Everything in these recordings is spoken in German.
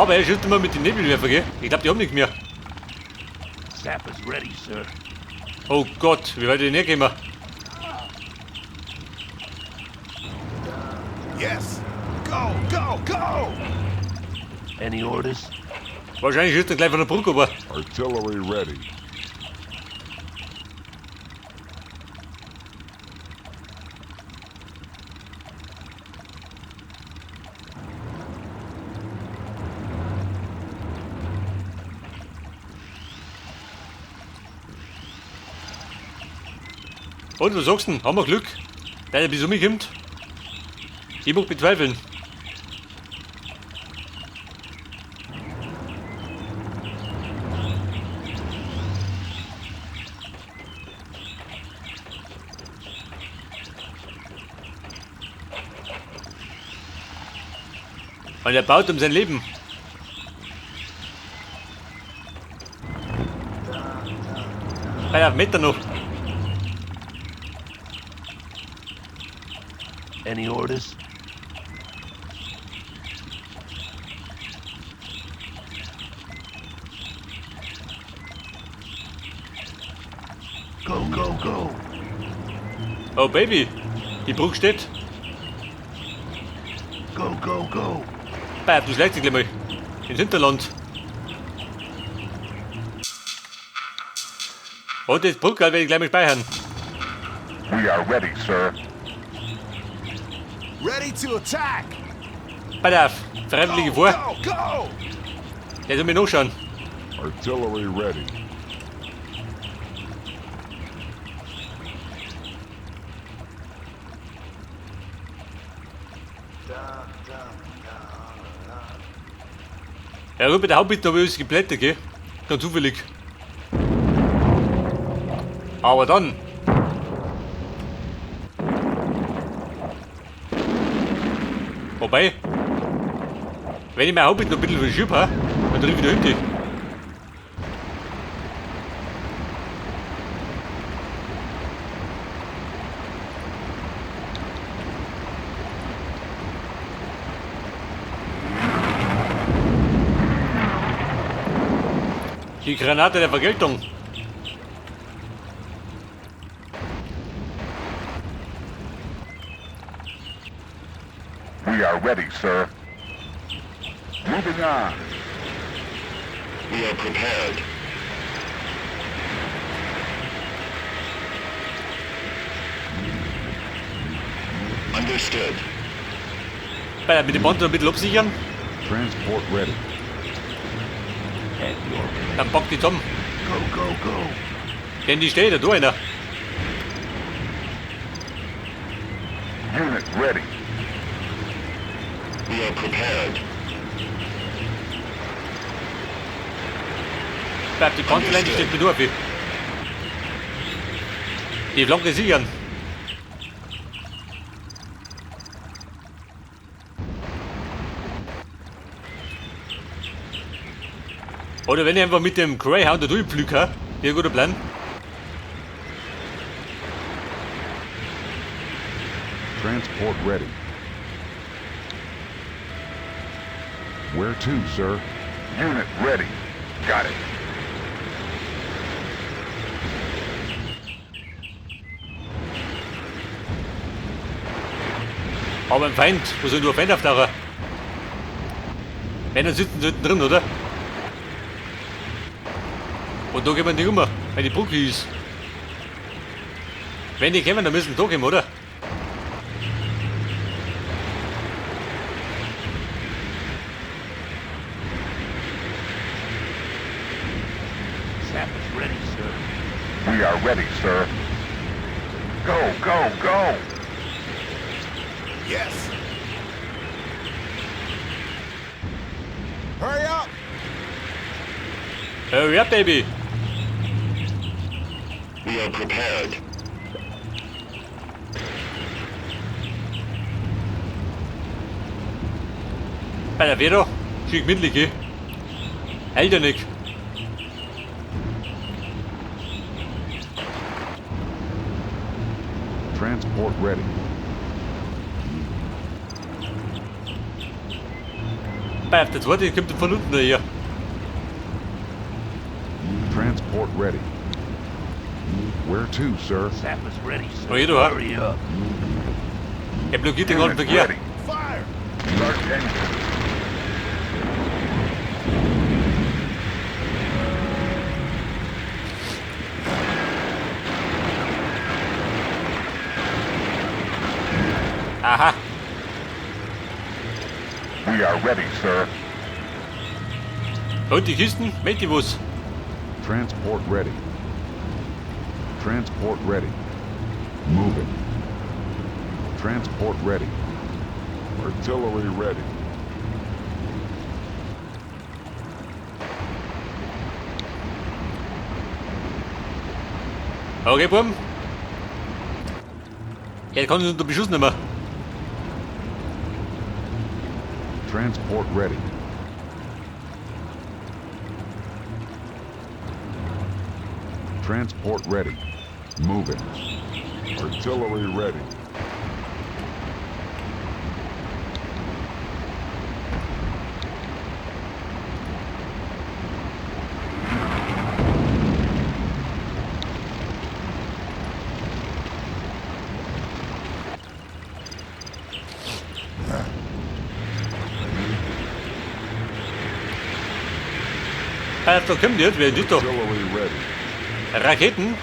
Aber er schüttet mal mit den Nebelwerfer, gell? Ich glaube, die haben nicht mehr. Sap is ready, sir. Oh Gott, wie weit denn herkommen? Yes. Go, go, go! Any orders? Wahrscheinlich schüttet er gleich von der Brücke, aber. Artillery ready. Und was sagst du denn? Haben wir Glück? Der bis um mich kommt? Ich muss bezweifeln. Und er baut um sein Leben. Bei auf Meter noch. Any orders? Go, go, go! Oh Baby, die Brücke steht. Go, go, go! Bleib, du schlägst dich gleich mal. Ins Hinterland. Und das Brücke werde ich gleich mal speichern. We are ready, sir. Ready to attack! Pass auf, Freiwillige vor. Go, go! Der soll mich nachschauen. Artillery ready. Ja, gut, bei der Hauptbitte habe ich alles geblättert, gell? Ganz zufällig. Aber dann. Wobei, wenn ich mein Hauptbild noch ein bisschen verschiebe, dann triff ich wieder hinten. Die Granate der Vergeltung. We are ready, sir. Moving on. We are prepared. Understood. Mit dem Band noch ein bisschen absichern, Transport ready. At your dann packt die zusammen. go, go, go! Denn die steht da einer. Unit ready. We are prepared. Bleib, die Panzerlein, die steht mir nur auf. Die Flanke sichern. Oder wenn ich einfach mit dem Greyhound da durchpflücke, der guter Plan. Transport ready. Where to, sir? Unit ready. Got it. Aber ein Feind, wo soll nur ein Feind auftauchen? Wenn, dann sitzen sie drin, oder? Und da gehen wir nicht um, weil die Brücke ist. Wenn die kommen, dann müssen die da kommen, oder? Sap is ready, sir. We are ready, sir. Go, go, go! Yes. Hurry up! Hurry up, baby! We are prepared. Bei der Vero, schick mittig, geh. Hält ja nicht. Transport ready. Bei auf der zweite kommt von unten hier. Transport ready. Where to, sir? Sap is ready, sir. Oh, hier, du, ha? Hurry up. Er blockiert den ganzen Unit Verkehr. ready. Fire! Start engine. Aha. We are ready, sir. Und die Kisten? Meint ihr was? Transport ready. Transport ready. Moving. Transport ready. Artillery ready. Okay, Buben. Er kann uns unter Beschuss nehmen. Transport ready. Transport ready. Moving. Artillery ready. Da kommen die, wer ist doch? Artillery ready. Raketen?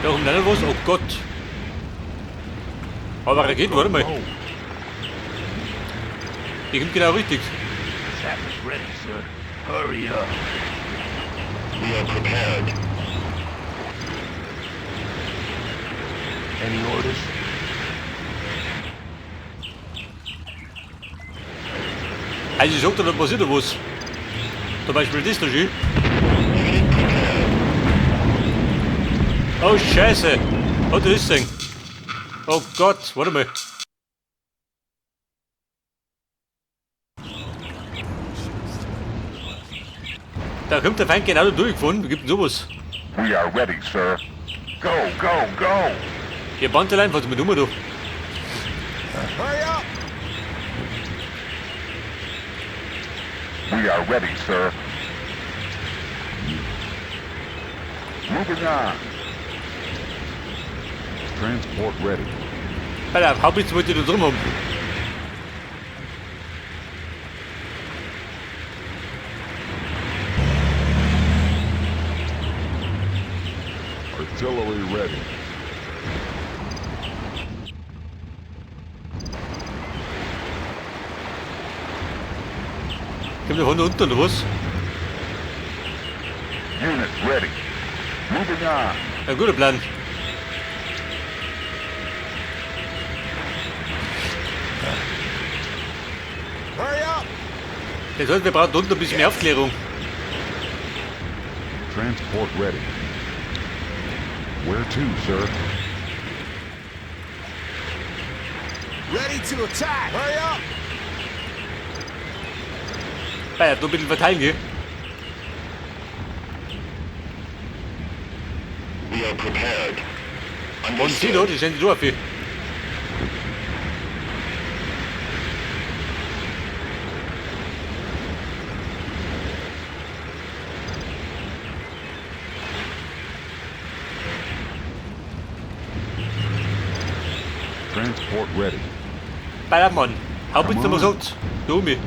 Da kommt noch was? Oh Gott. Aber Raketen, warte mal. Die kommt genau richtig. Sap is ready, sir. Hurry up. We are prepared. Any orders? Also ich sag dir, da passiert da was. Zum Beispiel das da schön. Oh Scheiße. Hat er das gesehen? Oh Gott, warte mal. Da kommt der Feind genau da durchgefahren. Wie gibt denn sowas? We are ready, sir. Go, go, go! Ihr Bandelein, was mit um da? Hurry up! We are ready, sir. Moving on. Transport ready. Bei der Haubitze wollte ich da drum haben. Artillery ready. Kommt der von da unten oder was? Unit ready. Moving on. Ein guter Plan. Hurry up! Das heißt, wir brauchen unten ein bisschen mehr Aufklärung. Transport ready. Where to, sir? Ready to attack! Hurry up! Bei der, da ein bisschen verteilen, gell? We are prepared. Und sie da, die stehen die da für. Transport ready. Bei der Mann. Haubitze haben wir gesagt. Da um mich.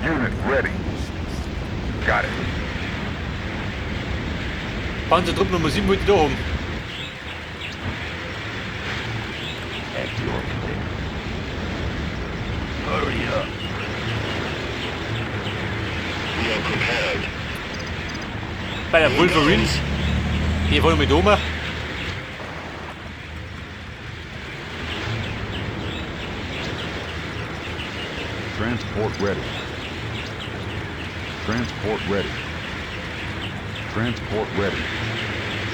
Unit ready. Got it. Panzertrupp Nummer 7 wollte ich da haben. At your command. Hurry up. We are prepared. Bei der Wolverine. Die wollen mit oben. Transport ready. Transport ready. Transport ready.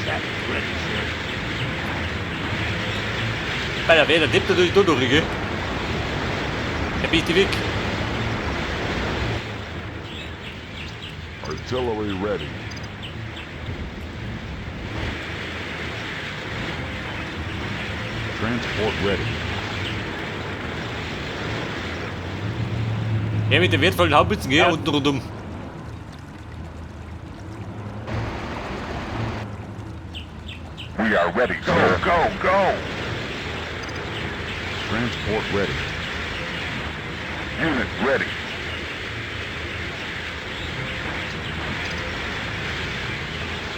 Sap is ready, sir. Bei der Wehr, der tippt natürlich da durch, gell? Der biegt die weg. Artillery ready. Transport ready. Ja, mit den wertvollen Haubitzen, gell? Ja. Unten rundum. We are ready, sir. Go, go! Transport ready. Unit ready.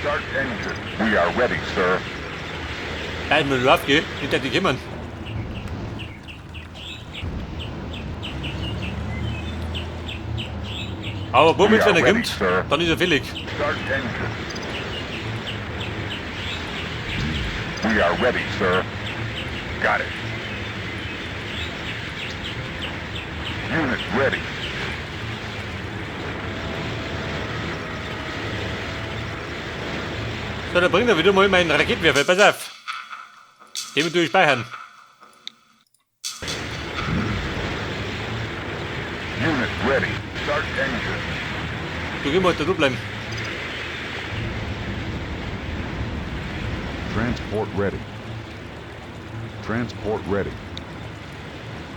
Start engine. We are ready, sir. Nein, mal drauf, gell? Hinter die kommen. Aber Moment, wenn er ready, kommt, sir. dann ist er fällig. Start engine. We are ready, sir. Got it. Unit ready. So, dann bringt er wieder mal meinen Raketenwerfer. Pass auf. Den tue ich speichern. Unit ready. Start engine. Du geh mal da bleiben. Transport ready. Transport ready.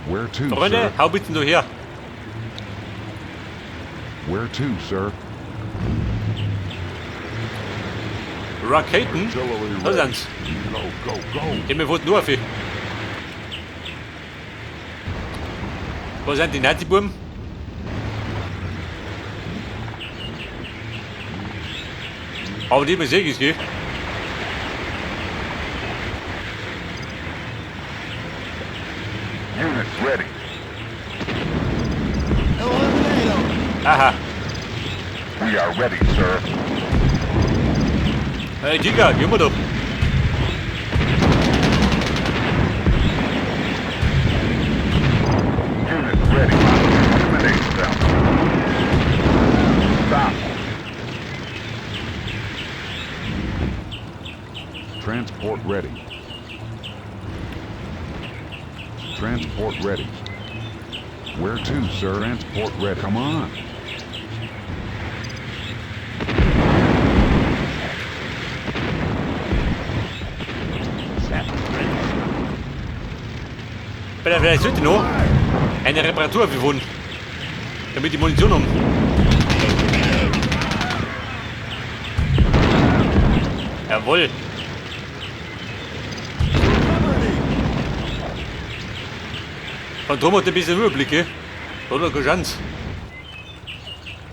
Where to, Freunde, sir? Haubitzen du her. Where to, sir? Raketen? Artillery Was ready. sind's? Go, go, go. Die mir wollten nur auf. Wo sind die Nazi-Buben? Aber die besiege ich, gell? Unit ready. Aha. We are ready, sir. Hey, Digga, geh mal doch. Unit ready. Eliminate them. Stop. Transport ready. Transport ready. Where to, sir? Transport ready. Come on. Vielleicht sollte noch eine Reparatur bewohnen. Damit die Munition um. Jawohl. Und drum hat er ein bisschen Überblick, gell? Oder keine Chance.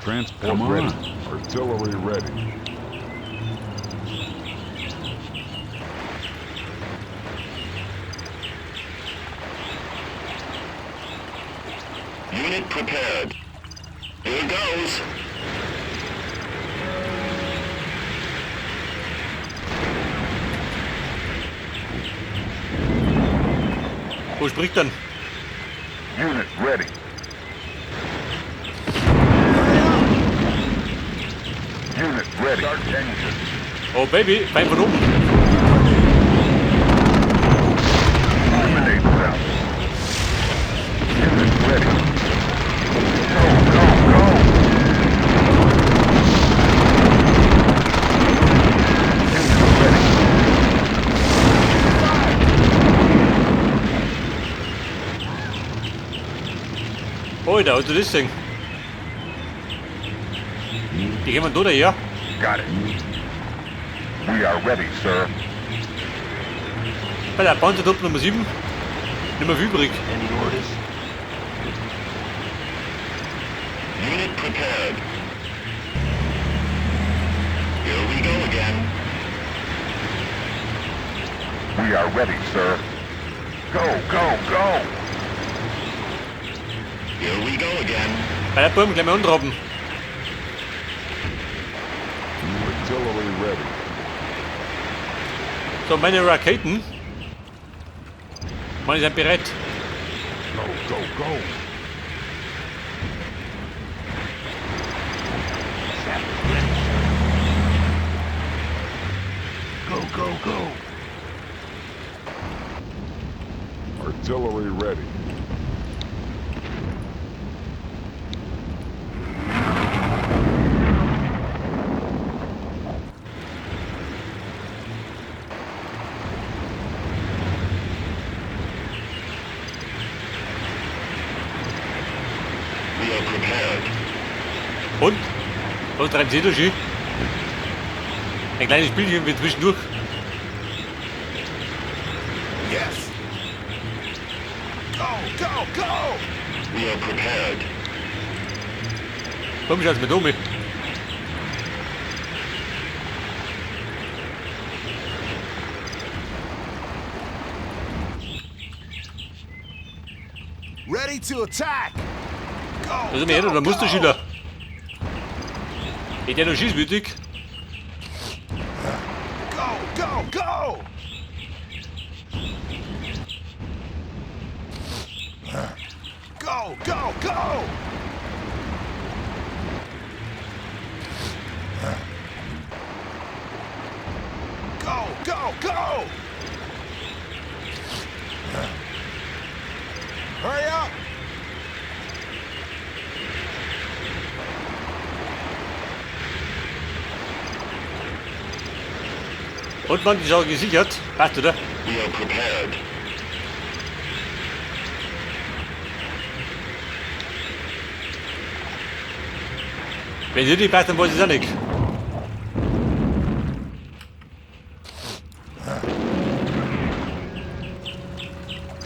Transport ready. Artillery ready. Unit prepared. Here goes. Wo spricht dann? Unit ready. Unit ready. Start engine. Oh Baby, Feind von oben. Eliminate them. Unit ready. Go, go, go. Unit ready. Oh, da hast du das Ding. Die gehen wir da daher. Got it. We are ready, sir. Bei der Panzertruppe Nummer 7. Nicht mehr viel übrig. Any orders? Unit prepared. Here we go again. We are ready, sir. Go, go, go. Here we go again. Bei der Buben gleich mal unten. Artillery ready. So, meine Raketen. Meine sind bereit. Go, go, go. Go, go, go. Artillery ready. We We are prepared. Und? Was treibt ihr da schön? Ein kleines Spielchen wie zwischendurch. Yes. Go, go, go! We are prepared. Komm, schaut's mit um. Ready to attack! Go! Da sind wir hin, oder Musterschüler. Ist der noch schießwütig? Go, go, go! Go, go, go! Go, go, go! Hurry up! Und man ist auch gesichert. Passt, oder? We are prepared. Wenn sie nicht passt, dann weiß ich es auch nicht.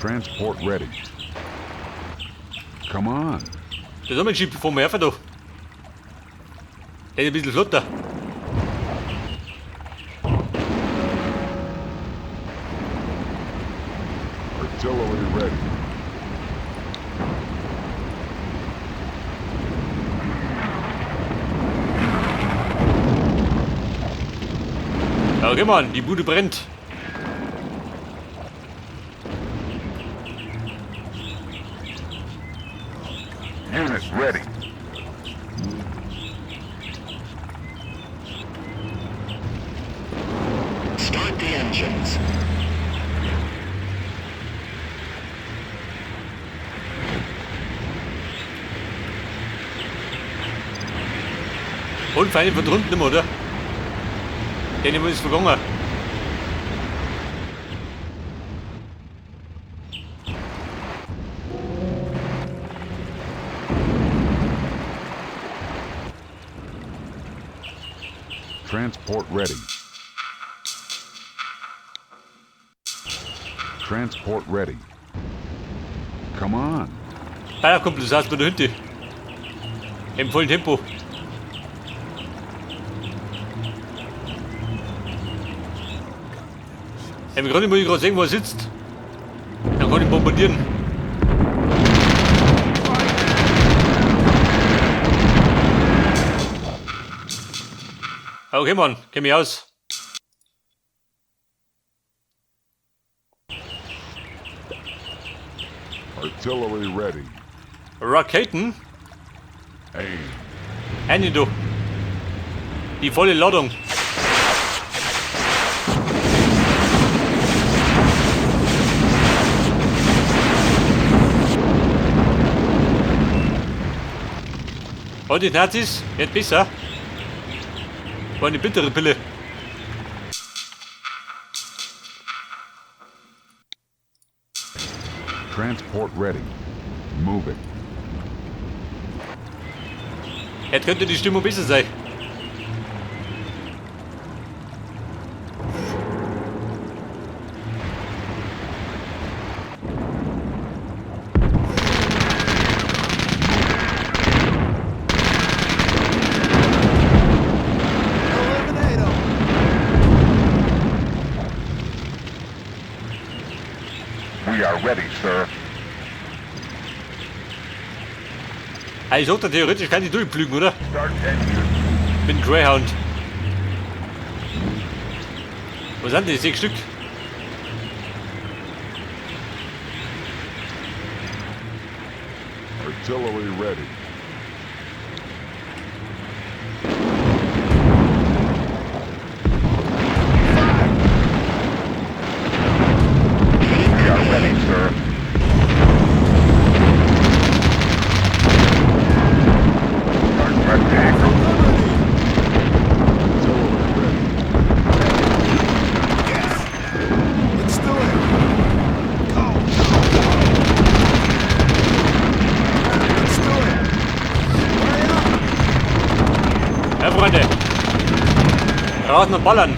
Transport ready. Come on. Das haben wir ein Schiff vom Werfer da. Der ist ein bisschen flotter. Artillery ready. Ja, okay, Mann, die Bude brennt. Unit ready. Start the engines. Und Feinde von drunten, oder? Den ist vergangen. Transport ready. Transport ready. Come on. Da kommt das Haus bei der Hütte. Im vollen Tempo. Im Grunde muss ich gerade sehen, wo er sitzt. Dann kann ich bombardieren. Okay, Mann, kenn mich aus. Artillery ready. Raketen? Aim. Eine du. Die volle Ladung. Und die Nazis? Nicht besser. War eine bittere Pille. Transport ready. Moving. Jetzt könnte die Stimmung besser sein. Eliminate 'em! We are ready, sir. Ich sag da, theoretisch kann ich durchpflügen, oder? Start engine. Bin Greyhound. Wo sind die? 6 Stück. Artillery ready. We are ready, sir. Start pressing. Artillery ready. Yes! Let's do it! Go! Let's do it! Freunde. Rasen und ballern.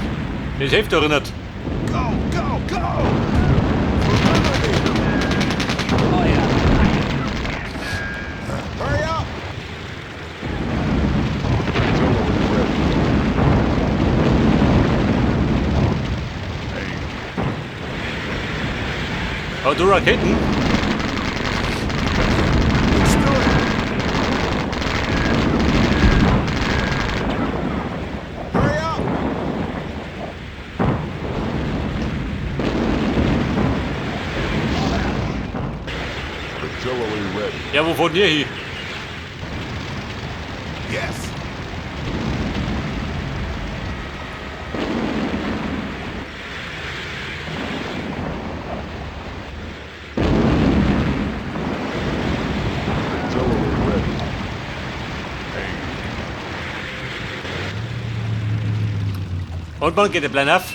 Das hilft doch nicht. Go, go, go! Hurry up! Oh, du Raketen? Let's do it! Hurry up! Artillery ready. Ja, wo fahren ihr hin? Yes! Artillery ready. Und man geht der Plan auf.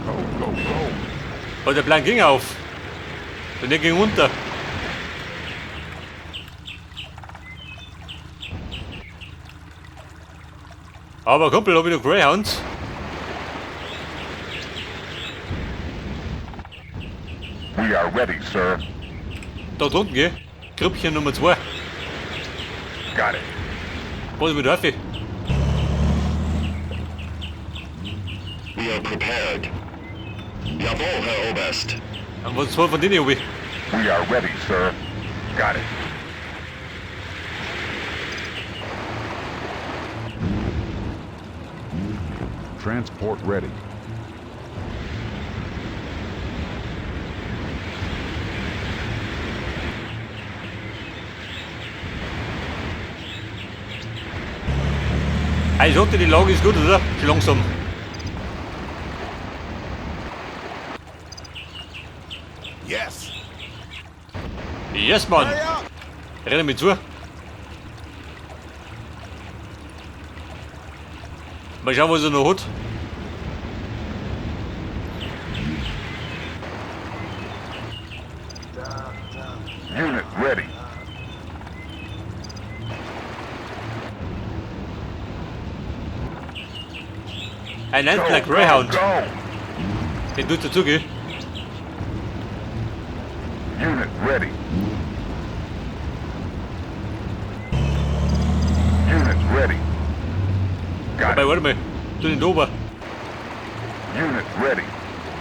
Go, go, go. Und der Plan ging auf. Und der ging runter. Aber Kumpel, hab ich noch Greyhounds? We are ready, sir. Da drunten, gell? Grüppchen Nummer 2. Got it. Was mit Haufe? We are prepared. Jawohl, Herr Oberst. Und was zwei von denen, Obi? We are ready, sir. Got it. Transport ready. Ich sagte, die Lage ist gut, oder? Schon langsam. Yes! Yes, Mann! Hurry up! Renne mir zu. Mal schauen, was er noch hat. Unit ready. Ein einzelner Greyhound. Go. Den tut dazu, gell? Unit ready. Unit ready. Got Dabei, it. warte mal. Tu den da oben. Unit ready.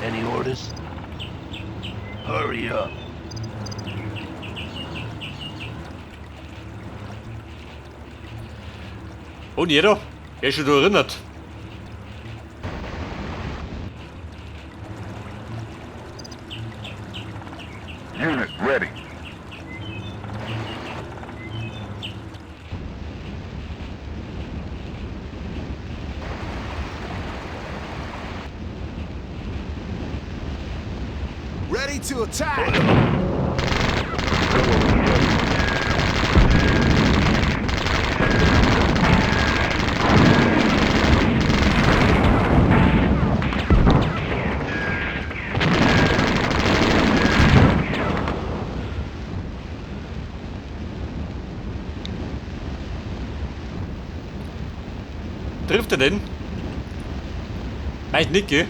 Any orders? Hurry up. Und jeder? Er ist schon da erinnert. Unit ready. Ready to attack! Trifft er den? Meint nicht, gell?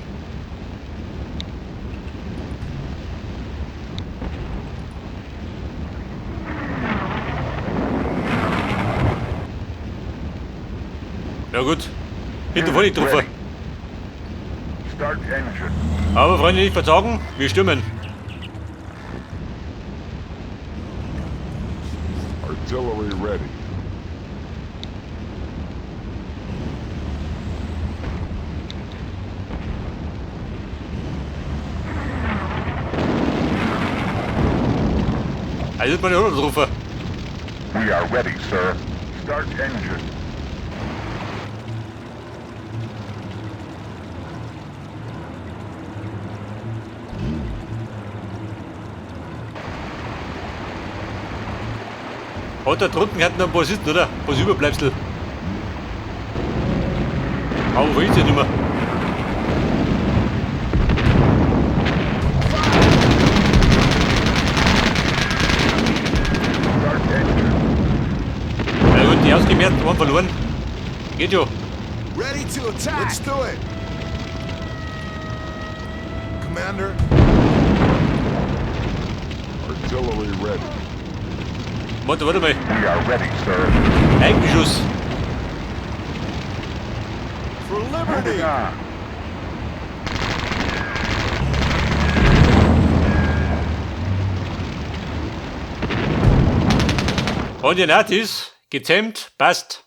Ja gut. Hinter vorne nicht getroffen. Start engine. Aber Freunde, nicht verzagen, wir stürmen. Artillery ready. Also ist meine 100 rufen. We are ready, sir. Start engine. Und da drunten hat noch ein paar sitzen, oder? Was Überbleibsel. Aber wo ist der nicht mehr? einen verloren. Geht ja. Ready to attack. Let's do it. Commander. Artillery ready. Warte mal. We are ready, sir. Eigenschuss. For liberty. Moving on. Und die Nazis. Gezähmt. Passt.